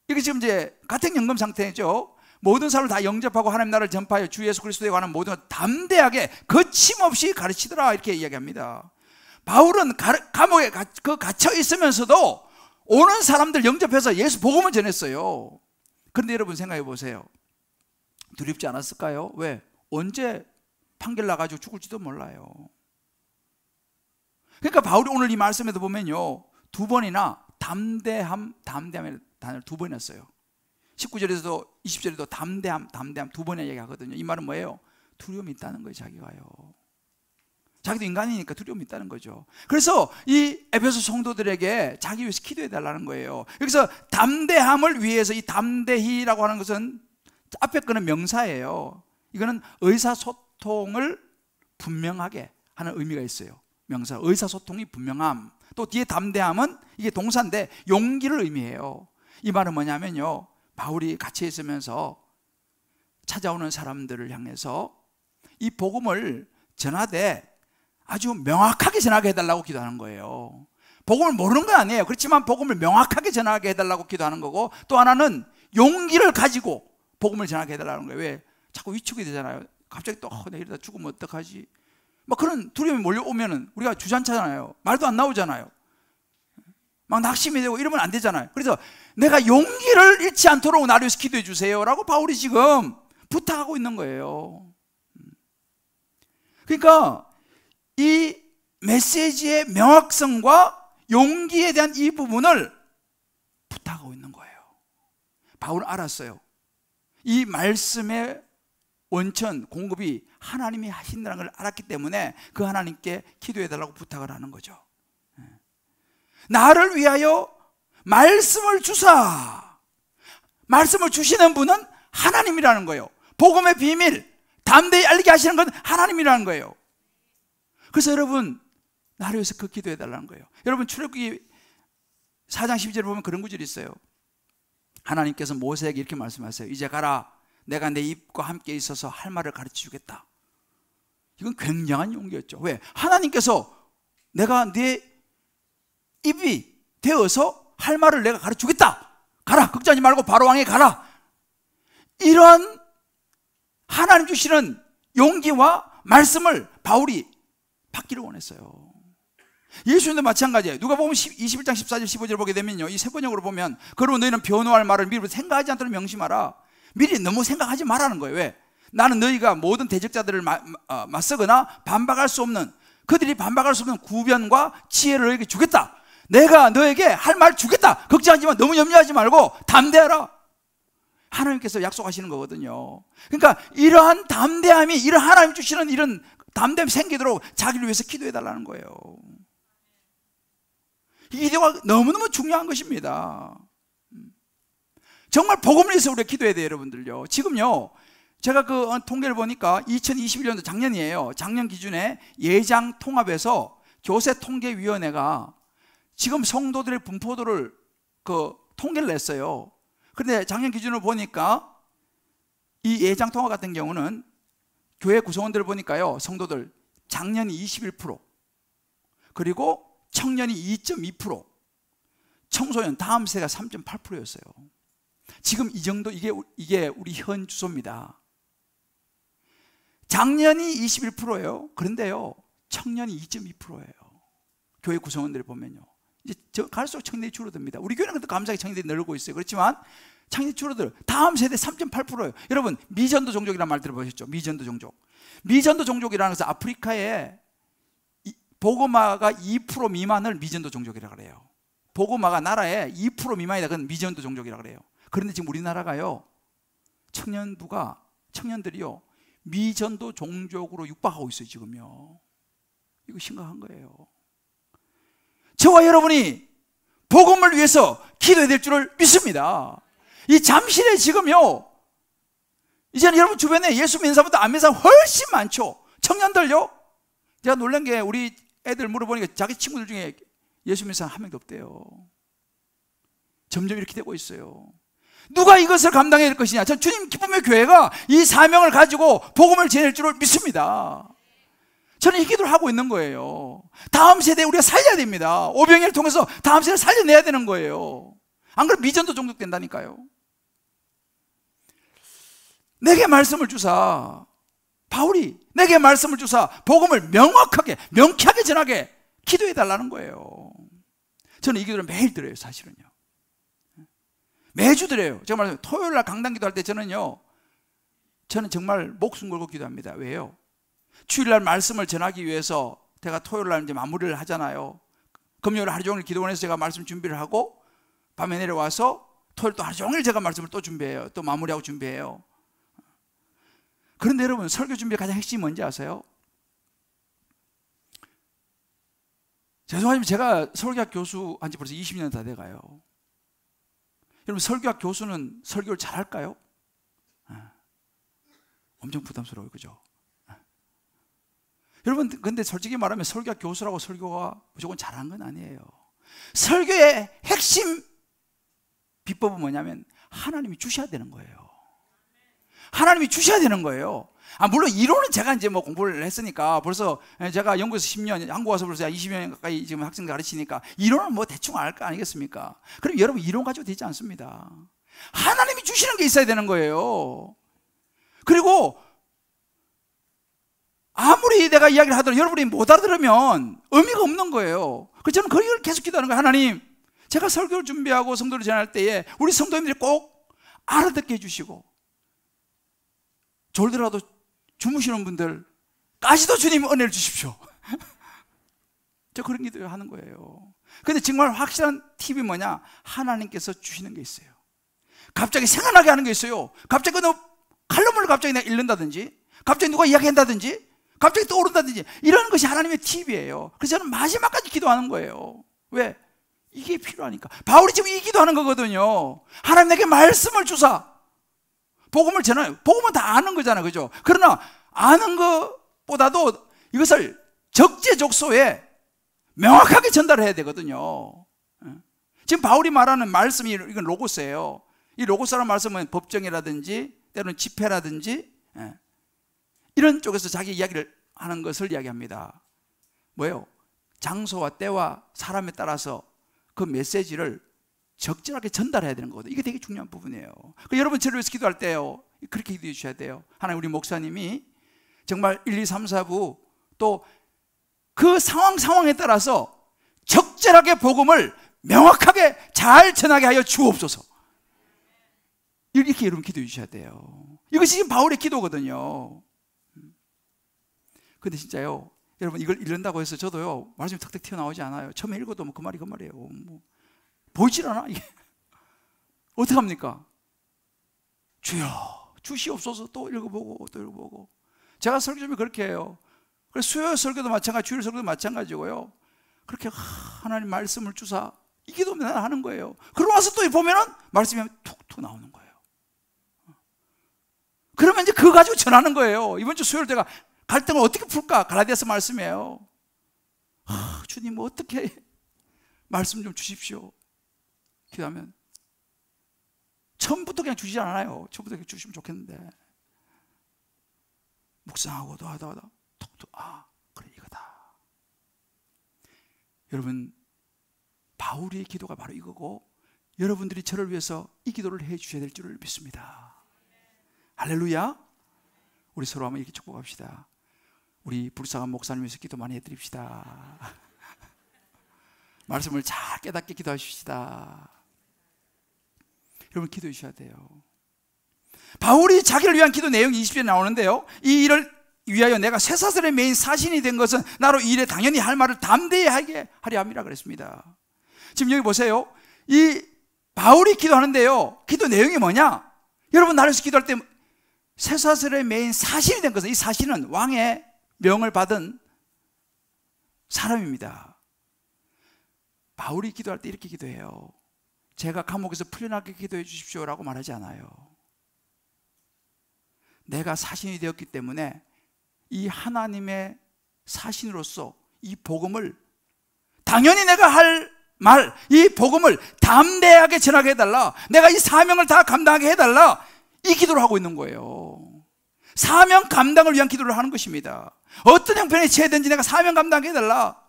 이게 지금 이제 가택연금 상태죠. 모든 사람을 다 영접하고 하나님 나라를 전파하여 주 예수 그리스도에 관한 모든 것 담대하게 거침없이 가르치더라, 이렇게 이야기합니다. 바울은 감옥에 갇혀 있으면서도 오는 사람들 영접해서 예수 복음을 전했어요. 그런데 여러분 생각해 보세요. 두렵지 않았을까요? 왜? 언제 판결 나가지고 죽을지도 몰라요. 그러니까 바울이 오늘 이 말씀에도 보면요, 두 번이나 담대함의 단어를 두 번이나 써요. 19절에서도 20절에도 담대함 두 번이나 얘기하거든요. 이 말은 뭐예요? 두려움이 있다는 거예요. 자기가요. 자기도 인간이니까 두려움이 있다는 거죠. 그래서 이 에베소 성도들에게 자기 위해서 기도해 달라는 거예요. 여기서 담대함을 위해서, 이 담대히라고 하는 것은 앞에 거는 명사예요. 이거는 의사소통을 분명하게 하는 의미가 있어요. 명사 의사소통이 분명함. 또 뒤에 담대함은 이게 동사인데 용기를 의미해요. 이 말은 뭐냐면요, 바울이 갇혀 있으면서 찾아오는 사람들을 향해서 이 복음을 전하되 아주 명확하게 전하게 해달라고 기도하는 거예요. 복음을 모르는 건 아니에요. 그렇지만 복음을 명확하게 전하게 해달라고 기도하는 거고, 또 하나는 용기를 가지고 복음을 전하게 해달라는 거예요. 왜? 자꾸 위축이 되잖아요. 갑자기 또 내가 이러다 죽으면 어떡하지? 막 그런 두려움이 몰려오면은 우리가 주저앉잖아요. 말도 안 나오잖아요. 막 낙심이 되고 이러면 안 되잖아요. 그래서 내가 용기를 잃지 않도록 나를 위해서 기도해 주세요 라고 바울이 지금 부탁하고 있는 거예요. 그러니까 이 메시지의 명확성과 용기에 대한 이 부분을 부탁하고 있는 거예요. 바울은 알았어요. 이 말씀의 원천, 공급이 하나님이 하신다는 걸 알았기 때문에 그 하나님께 기도해 달라고 부탁을 하는 거죠. 나를 위하여 말씀을 주사. 말씀을 주시는 분은 하나님이라는 거예요. 복음의 비밀, 담대히 알게 하시는 건 하나님이라는 거예요. 그래서 여러분, 나를 위해서 그 기도해 달라는 거예요. 여러분, 출애굽기 4장 12절에 보면 그런 구절이 있어요. 하나님께서 모세에게 이렇게 말씀하세요. 이제 가라. 내가 내 입과 함께 있어서 할 말을 가르쳐 주겠다. 이건 굉장한 용기였죠. 왜? 하나님께서 내가 네 입이 되어서 할 말을 내가 가르쳐 주겠다. 가라. 걱정하지 말고 바로 왕에 가라. 이런 하나님 주시는 용기와 말씀을 바울이 받기를 원했어요. 예수님도 마찬가지예요. 누가복음 21장 14절 15절 보게 되면요, 이 세 번역으로 보면 그러므로 너희는 변호할 말을 미리 생각하지 않도록 명심하라. 미리 너무 생각하지 말라는 거예요. 왜? 나는 너희가 모든 대적자들을 맞서거나 반박할 수 없는, 그들이 반박할 수 없는 구변과 지혜를 너에게 주겠다. 내가 너에게 할 말 주겠다. 걱정하지만 너무 염려하지 말고 담대하라. 하나님께서 약속하시는 거거든요. 그러니까 이러한 담대함이, 이런 하나님 주시는 이런 담대함이 생기도록 자기를 위해서 기도해 달라는 거예요. 이 기도가 너무너무 중요한 것입니다. 정말 복음을 위해서 우리가 기도해야 돼요, 여러분들요. 지금요, 제가 그 통계를 보니까 2021년도 작년이에요. 작년 기준에 예장 통합에서 교세통계위원회가 지금 성도들의 분포도를 그 통계를 냈어요. 그런데 작년 기준으로 보니까 이 예장 통합 같은 경우는 교회 구성원들을 보니까요, 성도들 작년이 21%, 그리고 청년이 2.2%, 청소년 다음 세가 3.8%였어요. 지금 이 정도, 이게 우리 현 주소입니다. 작년이 21%예요. 그런데요, 청년이 2.2%예요. 교회 구성원들을 보면요. 이제 갈수록 청년이 줄어듭니다. 우리 교회는 그래도 감사하게 청년들이 늘고 있어요. 그렇지만 청년이 줄어들어요. 다음 세대 3.8%예요. 여러분, 미전도 종족이라는 말 들어보셨죠? 미전도 종족. 미전도 종족이라는 것은 아프리카에 복음화가 2% 미만을 미전도 종족이라고 그래요. 복음화가 나라에 2% 미만이다. 그건 미전도 종족이라고 그래요. 그런데 지금 우리나라가요, 청년들이요, 미전도 종족으로 육박하고 있어요, 지금요. 이거 심각한 거예요. 저와 여러분이 복음을 위해서 기도해야 될 줄을 믿습니다. 이 잠실에 지금요, 이제는 여러분 주변에 예수 믿는 사람보다 안 믿는 사람 훨씬 많죠. 청년들요, 제가 놀란 게 우리 애들 물어보니까 자기 친구들 중에 예수 믿는 사람 한 명도 없대요. 점점 이렇게 되고 있어요. 누가 이것을 감당해야 될 것이냐? 전 주님 기쁨의 교회가 이 사명을 가지고 복음을 전할 줄을 믿습니다. 저는 이 기도를 하고 있는 거예요. 다음 세대 우리가 살려야 됩니다. 오병이를 통해서 다음 세대를 살려내야 되는 거예요. 안 그러면 미전도 종족된다니까요. 내게 말씀을 주사, 바울이 내게 말씀을 주사 복음을 명확하게, 명쾌하게 전하게 기도해 달라는 거예요. 저는 이 기도를 매일 드려요, 사실은요. 매주 드려요. 제가 말하자면 토요일 날 강단 기도할 때 저는 정말 목숨 걸고 기도합니다. 왜요? 주일날 말씀을 전하기 위해서 제가 토요일 날 이제 마무리를 하잖아요. 금요일 하루 종일 기도원에서 제가 말씀 준비를 하고 밤에 내려와서 토요일 또 하루 종일 제가 말씀을 또 준비해요. 또 마무리하고 준비해요. 그런데 여러분, 설교 준비의 가장 핵심이 뭔지 아세요? 죄송하지만 제가 설교학 교수 한지 벌써 20년 다 돼가요. 여러분, 설교학 교수는 설교를 잘할까요? 엄청 부담스러워요, 그죠? 여러분, 근데 솔직히 말하면 설교가 교수라고 설교가 무조건 잘한 건 아니에요. 설교의 핵심 비법은 뭐냐면 하나님이 주셔야 되는 거예요. 하나님이 주셔야 되는 거예요. 물론 이론은 제가 이제 뭐 공부를 했으니까 벌써 제가 영국에서 10년, 한국 와서 벌써 20년 가까이 지금 학생들 가르치니까 이론은 뭐 대충 알 거 아니겠습니까? 그럼 여러분 이론 가지고 되지 않습니다. 하나님이 주시는 게 있어야 되는 거예요. 그리고 아무리 내가 이야기를 하더라도 여러분이 못 알아들으면 의미가 없는 거예요. 그래서 저는 그걸 계속 기도하는 거예요. 하나님, 제가 설교를 준비하고 성도를 전할 때에 우리 성도님들이 꼭 알아듣게 해주시고, 졸더라도 주무시는 분들까지도 주님 은혜를 주십시오. 저 그런 기도 하는 거예요. 근데 정말 확실한 팁이 뭐냐? 하나님께서 주시는 게 있어요. 갑자기 생각나게 하는 게 있어요. 갑자기 칼럼을 갑자기 내가 읽는다든지, 갑자기 누가 이야기한다든지, 갑자기 떠오른다든지, 이런 것이 하나님의 팁이에요. 그래서 저는 마지막까지 기도하는 거예요. 왜? 이게 필요하니까. 바울이 지금 이 기도하는 거거든요. 하나님 내게 말씀을 주사 복음을 전해요. 복음은 다 아는 거잖아요, 그죠? 그러나 아는 것보다도 이것을 적재적소에 명확하게 전달해야 되거든요. 지금 바울이 말하는 말씀이 이건 로고스예요. 이 로고스라는 말씀은 법정이라든지 때로는 집회라든지 이런 쪽에서 자기 이야기를 하는 것을 이야기합니다. 뭐예요? 장소와 때와 사람에 따라서 그 메시지를 적절하게 전달해야 되는 거거든요. 이게 되게 중요한 부분이에요. 여러분 저를 위해서 기도할 때요, 그렇게 기도해 주셔야 돼요. 하나님, 우리 목사님이 정말 1, 2, 3, 4부 또 그 상황에 따라서 적절하게 복음을 명확하게 잘 전하게 하여 주옵소서. 이렇게 여러분 기도해 주셔야 돼요. 이것이 지금 바울의 기도거든요. 근데 진짜요, 여러분 이걸 읽는다고 해서 저도요 말씀이 탁탁 튀어나오지 않아요. 처음에 읽어도 뭐 그 말이 그 말이에요. 뭐 보이질 않아 이게. 어떡합니까? 주여 주시옵소서. 또 읽어보고 또 읽어보고. 제가 설교 좀 그렇게 해요. 그래서 수요 설교도 마찬가지, 주일 설교도 마찬가지고요. 그렇게 하나님 말씀을 주사 이 기도만 하는 거예요. 그러고 나서 또 보면은 말씀이 툭툭 나오는 거예요. 그러면 이제 그거 가지고 전하는 거예요. 이번 주 수요일 제가 갈등을 어떻게 풀까? 갈라디아서 말씀이에요. 주님 어떻게 말씀 좀 주십시오. 기도하면 처음부터 그냥 주지 않아요. 처음부터 그냥 주시면 좋겠는데 묵상하고도 하다 톡톡, 그래 이거다. 여러분 바울의 기도가 바로 이거고, 여러분들이 저를 위해서 이 기도를 해 주셔야 될 줄을 믿습니다. 할렐루야. 우리 서로 한번 이렇게 축복합시다. 우리 불쌍한 목사님 위해서 기도 많이 해드립시다. 말씀을 잘 깨닫게 기도하십시다. 여러분 기도해 주셔야 돼요. 바울이 자기를 위한 기도 내용이 20절에 나오는데요, 이 일을 위하여 내가 쇠사슬에 매인 사신이 된 것은 나로 이 일에 당연히 할 말을 담대히 하게 하려 함이라 그랬습니다. 지금 여기 보세요. 이 바울이 기도하는데요, 기도 내용이 뭐냐? 여러분 나를 위해서 기도할 때 쇠사슬에 매인 사신이 된 것은, 이 사신은 왕의 명을 받은 사람입니다. 바울이 기도할 때 이렇게 기도해요. 제가 감옥에서 풀려나게 기도해 주십시오라고 말하지 않아요. 내가 사신이 되었기 때문에 이 하나님의 사신으로서 이 복음을, 당연히 내가 할 말, 이 복음을 담대하게 전하게 해달라, 내가 이 사명을 다 감당하게 해달라, 이 기도를 하고 있는 거예요. 사명 감당을 위한 기도를 하는 것입니다. 어떤 형편에 처해든지 내가 사명 감당하게 해달라.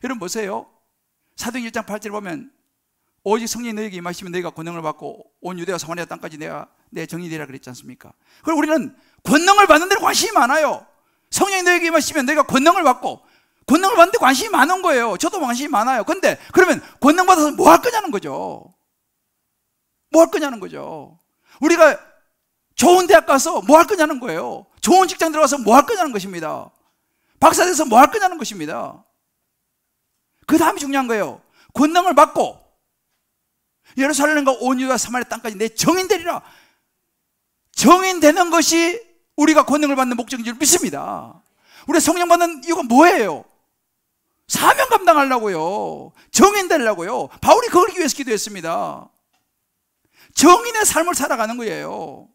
여러분 보세요. 사도행 1장 8절에 보면 오직 성령이 너에게 임하시면 너희가 권능을 받고 온 유대와 사마리아 땅까지 내 정이 되리라 그랬지 않습니까? 그리고 우리는 권능을 받는 데는 관심이 많아요. 성령이 너에게 임하시면 너희가 권능을 받고, 권능을 받는 데 관심이 많은 거예요. 저도 관심이 많아요. 근데 그러면 권능 받아서 뭐 할 거냐는 거죠. 뭐 할 거냐는 거죠. 우리가 좋은 대학 가서 뭐 할 거냐는 거예요. 좋은 직장 들어가서 뭐 할 거냐는 것입니다. 박사 돼서 뭐 할 거냐는 것입니다. 그 다음이 중요한 거예요. 권능을 받고 예루살렘과 온 유다 사마리아 땅까지 내 정인 되리라. 정인 되는 것이 우리가 권능을 받는 목적인 줄 믿습니다. 우리가 성령 받는 이유가 뭐예요? 사명 감당하려고요. 정인 되려고요. 바울이 그걸 위해서 기도했습니다. 정인의 삶을 살아가는 거예요.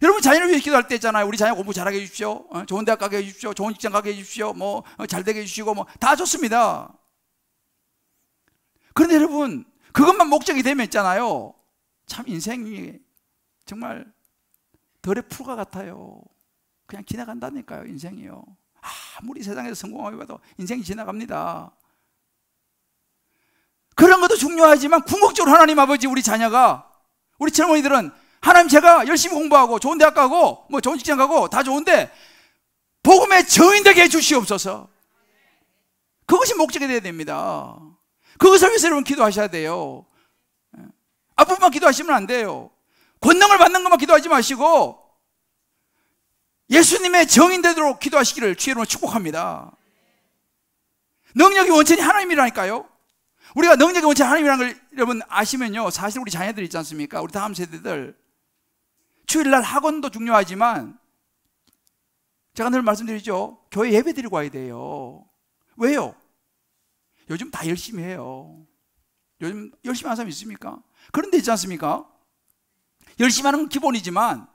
여러분 자녀를 위해 기도할 때 있잖아요. 우리 자녀 공부 잘하게 해주십시오. 좋은 대학 가게 해주십시오. 좋은 직장 가게 해주십시오. 뭐 잘 되게 해주시고 뭐 다 좋습니다. 그런데 여러분 그것만 목적이 되면 있잖아요. 참 인생이 정말 덜의 풀과 같아요. 그냥 지나간다니까요. 인생이요. 아무리 세상에서 성공하게 봐도 인생이 지나갑니다. 그런 것도 중요하지만 궁극적으로 하나님 아버지 우리 자녀가, 우리 젊은이들은 하나님 제가 열심히 공부하고 좋은 대학 가고 뭐 좋은 직장 가고 다 좋은데 복음의 저인 되게 해주시옵소서. 그것이 목적이 되어야 됩니다. 그것을 위해서 여러분 기도하셔야 돼요. 앞부분만 기도하시면 안 돼요. 권능을 받는 것만 기도하지 마시고 예수님의 정인 되도록 기도하시기를 주의 이름으로 축복합니다. 능력의 원천이 하나님이라니까요. 우리가 능력의 원천이 하나님이라는 걸 여러분 아시면요, 사실 우리 자녀들 있지 않습니까? 우리 다음 세대들 주일날 학원도 중요하지만 제가 늘 말씀드리죠. 교회 예배 드리고 와야 돼요. 왜요? 요즘 다 열심히 해요. 요즘 열심히 하는 사람 있습니까? 그런데 있지 않습니까? 열심히 하는 건 기본이지만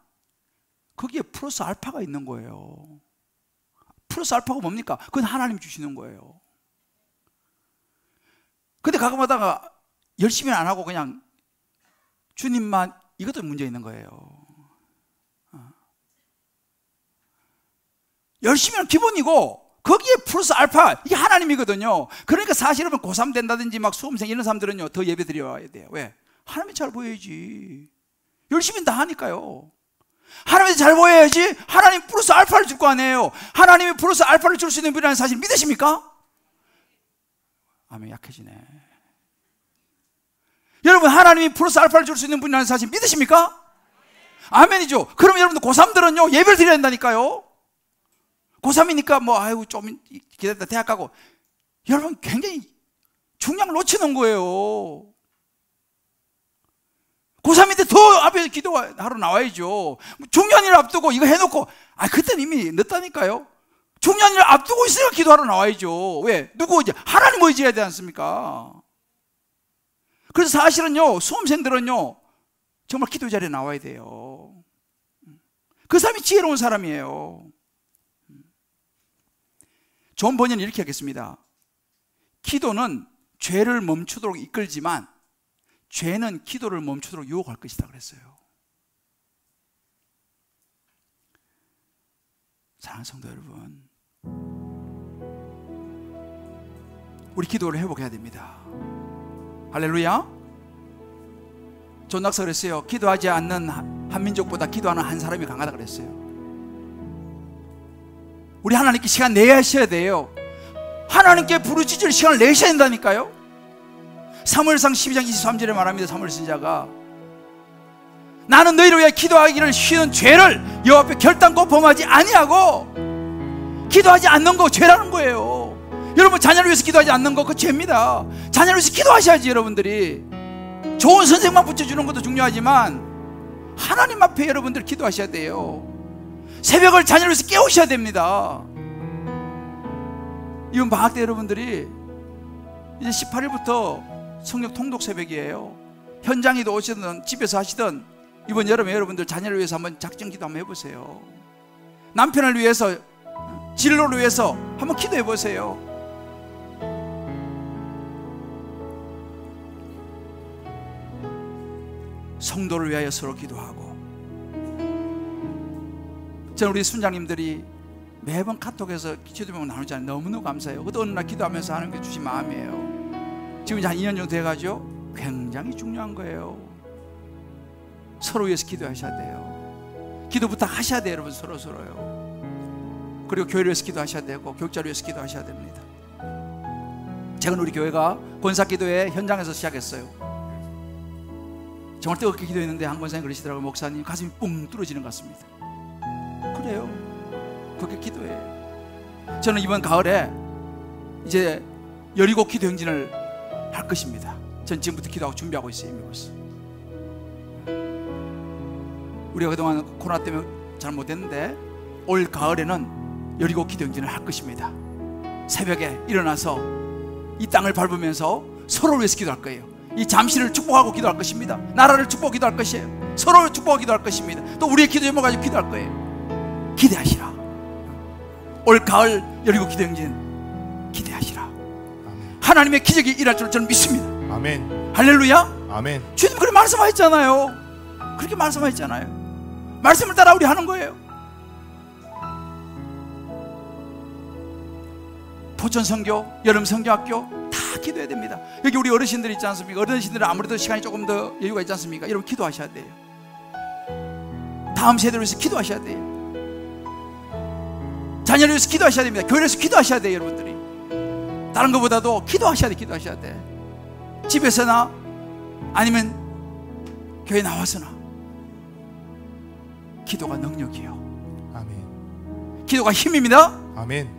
거기에 플러스 알파가 있는 거예요. 플러스 알파가 뭡니까? 그건 하나님 주시는 거예요. 근데 가끔 하다가 열심히 안 하고 그냥 주님만, 이것도 문제 있는 거예요. 열심히 하는 기본이고 거기에 플러스 알파, 이게 하나님이거든요. 그러니까 사실은 고3 된다든지 막 수험생 이런 사람들은요 더 예배 드려야 돼요. 왜? 하나님이 잘 보여야지. 열심히 다 하니까요. 하나님이 잘 보여야지 하나님 플러스 알파를 줄 거 아니에요. 하나님이 플러스 알파를 줄 수 있는 분이라는 사실 믿으십니까? 아멘. 약해지네. 여러분 하나님이 플러스 알파를 줄 수 있는 분이라는 사실 믿으십니까? 아멘이죠. 그럼 여러분들 고3들은요 예배를 드려야 된다니까요. 고3이니까 뭐 아이고 좀 기다렸다 대학 가고, 여러분 굉장히 중요한 걸 놓치는 거예요. 고3인데 더 앞에서 기도하러 나와야죠. 중요한 일을 앞두고 이거 해놓고 그때는 이미 늦다니까요. 중요한 일을 앞두고 있으니까 기도하러 나와야죠. 왜? 누구 이제 하나님 의지해야 되지 않습니까? 그래서 사실은요 수험생들은요 정말 기도 자리에 나와야 돼요. 그 사람이 지혜로운 사람이에요. 존 번연이 이렇게 하겠습니다. 기도는 죄를 멈추도록 이끌지만 죄는 기도를 멈추도록 유혹할 것이다 그랬어요. 사랑하는 성도 여러분, 우리 기도를 회복해야 됩니다. 할렐루야. 존 낙서 그랬어요. 기도하지 않는 한 민족보다 기도하는 한 사람이 강하다 그랬어요. 우리 하나님께 시간 내야 하셔야 돼요. 하나님께 부르짖을 시간을 내셔야 된다니까요. 사무엘상 12장 23절에 말합니다. 사무엘 선지자가 나는 너희를 위해 기도하기를 쉬는 죄를 여호와 앞에 결단코 범하지 아니하고, 기도하지 않는 거 죄라는 거예요. 여러분 자녀를 위해서 기도하지 않는 거 그거 죄입니다. 자녀를 위해서 기도하셔야지. 여러분들이 좋은 선생만 붙여주는 것도 중요하지만 하나님 앞에 여러분들 기도하셔야 돼요. 새벽을 자녀를 위해서 깨우셔야 됩니다. 이번 방학 때 여러분들이 이제 18일부터 성령 통독 새벽이에요. 현장에도 오시든 집에서 하시든 이번 여름에 여러분들 자녀를 위해서 한번 작정 기도 한번 해보세요. 남편을 위해서, 진로를 위해서 한번 기도해 보세요. 성도를 위하여 서로 기도하고. 저는 우리 순장님들이 매번 카톡에서 기도명을 나누잖아요. 너무너무 감사해요. 그것도 어느 날 기도하면서 하는 게 주신 마음이에요. 지금 이제 한 2년 정도 돼가지고 굉장히 중요한 거예요. 서로 위해서 기도하셔야 돼요. 기도 부탁하셔야 돼요. 여러분 서로요. 그리고 교회를 위해서 기도하셔야 되고 교육자를 위해서 기도하셔야 됩니다. 최근 우리 교회가 권사기도회 현장에서 시작했어요. 정말 뜨겁게 기도했는데 한 권사님 그러시더라고요. 목사님 가슴이 뿡 뚫어지는 것 같습니다. 그래요. 그렇게 기도해요. 저는 이번 가을에 이제 여리고 기도 행진을 할 것입니다. 전 지금부터 기도하고 준비하고 있어요. 이미 벌써. 우리가 그동안 코로나 때문에 잘 못했는데 올 가을에는 여리고 기도 행진을 할 것입니다. 새벽에 일어나서 이 땅을 밟으면서 서로를 위해서 기도할 거예요. 이 잠시를 축복하고 기도할 것입니다. 나라를 축복하고 기도할 것이에요. 서로 축복하고 기도할 것입니다. 또 우리의 기도 제목을 가지고 기도할 거예요. 기대하시라. 올 가을 여리고 기도행진 기대하시라. 아멘. 하나님의 기적이 일할 줄 저는 믿습니다. 아멘. 할렐루야. 아멘. 주님 그렇게 말씀하셨잖아요. 그렇게 말씀하셨잖아요. 말씀을 따라 우리 하는 거예요. 포천선교, 여름선교학교 다 기도해야 됩니다. 여기 우리 어르신들 있지 않습니까? 어르신들은 아무래도 시간이 조금 더 여유가 있지 않습니까? 여러분 기도하셔야 돼요. 다음 세대를 위해서 기도하셔야 돼요. 자녀를 위해서 기도하셔야 됩니다. 교회를 위해서 기도하셔야 돼요. 여러분들이 다른 것보다도 기도하셔야 돼. 기도하셔야 돼. 집에서나 아니면 교회 나와서나 기도가 능력이에요. 아멘. 기도가 힘입니다. 아멘.